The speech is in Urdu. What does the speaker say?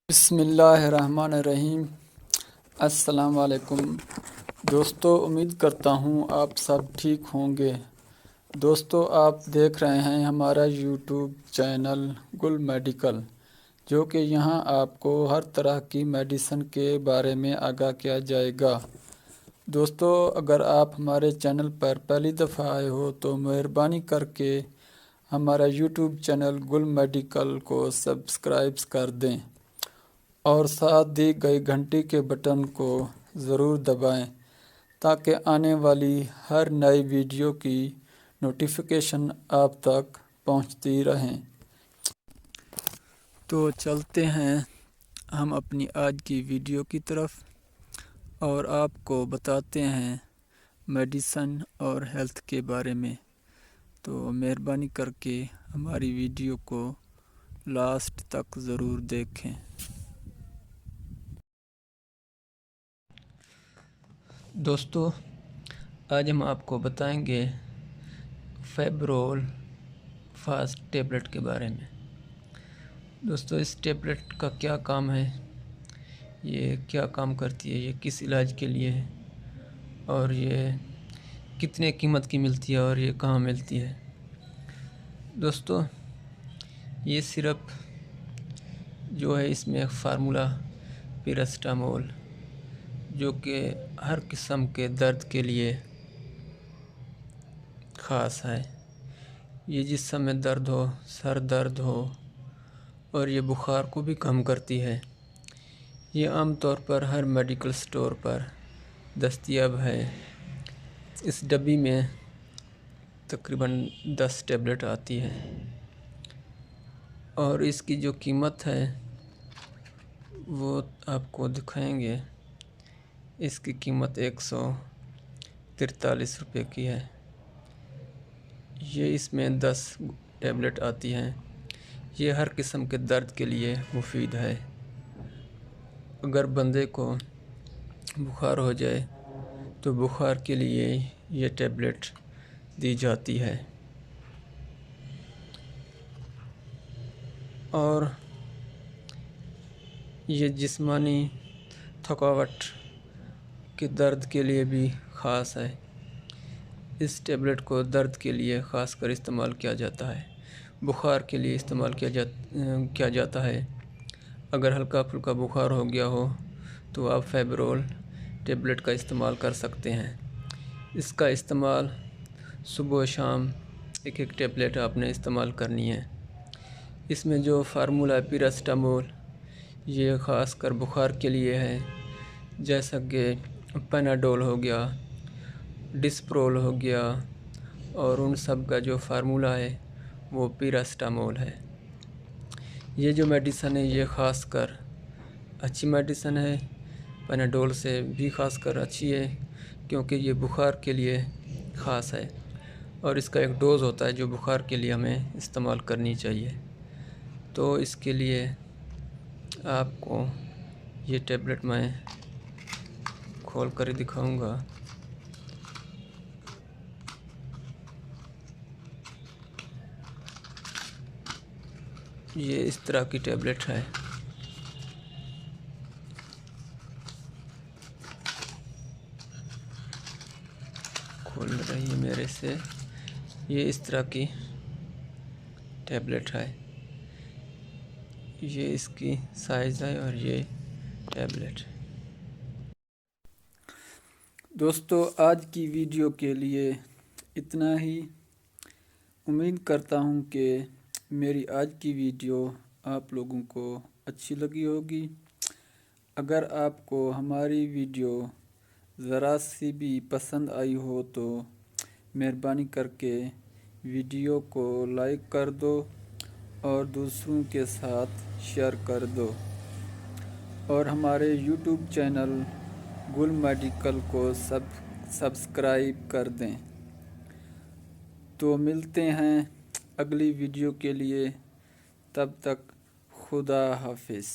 بسم اللہ الرحمن الرحیم۔ السلام علیکم دوستو، امید کرتا ہوں آپ سب ٹھیک ہوں گے۔ دوستو، آپ دیکھ رہے ہیں ہمارا یوٹیوب چینل گل میڈیکل، جو کہ یہاں آپ کو ہر طرح کی میڈیسن کے بارے میں آگاہ کیا جائے گا۔ دوستو، اگر آپ ہمارے چینل پر پہلی دفعہ آئے ہو تو مہربانی کر کے ہمارا یوٹیوب چینل گل میڈیکل کو سبسکرائب کر دیں اور ساتھ دی گئی گھنٹی کے بٹن کو ضرور دبائیں تاکہ آنے والی ہر نئی ویڈیو کی نوٹیفیکیشن آپ تک پہنچتی رہیں۔ تو چلتے ہیں ہم اپنی آج کی ویڈیو کی طرف اور آپ کو بتاتے ہیں میڈیسن اور ہیلتھ کے بارے میں۔ تو مہربانی کر کے ہماری ویڈیو کو لاسٹ تک ضرور دیکھیں۔ دوستو، آج ہم آپ کو بتائیں گے فیبرول فاسٹ ٹیبلٹ کے بارے میں۔ دوستو، اس ٹیبلٹ کا کیا کام ہے، یہ کیا کام کرتی ہے، یہ کس علاج کے لیے ہے اور یہ کتنے قیمت کی ملتی ہے اور یہ کہاں ملتی ہے۔ دوستو، یہ سرپ جو ہے اس میں ایک فارمولا پیراسٹامول، جو کہ ہر قسم کے درد کے لیے خاص ہے۔ یہ جسم میں درد ہو، سر درد ہو اور یہ بخار کو بھی کم کرتی ہے۔ یہ عام طور پر ہر میڈیکل سٹور پر دستیاب ہے۔ اس ڈبی میں تقریباً 10 ٹیبلٹ آتی ہے اور اس کی جو قیمت ہے وہ آپ کو دکھائیں گے۔ اس کی قیمت 143 روپے کی ہے۔ یہ اس میں 10 ٹیبلٹ آتی ہیں۔ یہ ہر قسم کے درد کے لیے مفید ہے۔ اگر بندے کو بخار ہو جائے تو بخار کے لیے یہ ٹیبلٹ دی جاتی ہے، اور یہ جسمانی تھکاوٹ کے درد کے لیے بھی خاص ہے۔ اس ٹیبلٹ کو درد کے لیے خاص کر استعمال کیا جاتا ہے۔ بخار کے لیے استعمال کیا جاتا ہے۔ اگر ہلکا پھلکا بخار ہو گیا ہو تو آپ فیبرول ٹیبلٹ کا استعمال کر سکتے ہیں۔ اس کا استعمال صبح و شام ایک ٹیبلٹ آپ نے استعمال کرنی ہے۔ اس میں جو فارمولا پیراسٹامول، یہ خاص کر بخار کے لیے ہے، جیسا کہ پیناڈول ہو گیا، ڈسپرول ہو گیا، اور ان سب کا جو فارمولا ہے وہ پیراسٹامول ہے۔ یہ جو میڈیسن ہے یہ خاص کر اچھی میڈیسن ہے، پیناڈول سے بھی خاص کر اچھی ہے، کیونکہ یہ بخار کے لیے خاص ہے اور اس کا ایک ڈوز ہوتا ہے جو بخار کے لیے ہمیں استعمال کرنی چاہیے۔ تو اس کے لیے آپ کو یہ ٹیبلٹ میں کھول کر دکھاؤں گا۔ یہ اس طرح کی ٹیبلٹ ہے۔ کھول رہی ہے میرے سے۔ یہ اس طرح کی ٹیبلٹ ہے۔ یہ اس کی سائز ہے اور یہ ٹیبلٹ۔ دوستو، آج کی ویڈیو کے لیے اتنا ہی۔ امید کرتا ہوں کہ میری آج کی ویڈیو آپ لوگوں کو اچھی لگی ہوگی۔ اگر آپ کو ہماری ویڈیو ذرا سی بھی پسند آئی ہو تو مہربانی کر کے ویڈیو کو لائک کر دو اور دوسروں کے ساتھ شیئر کر دو، اور ہمارے یوٹیوب چینل گل میڈیکل کو سبسکرائب کر دیں۔ تو ملتے ہیں اگلی ویڈیو کے لیے، تب تک خدا حافظ۔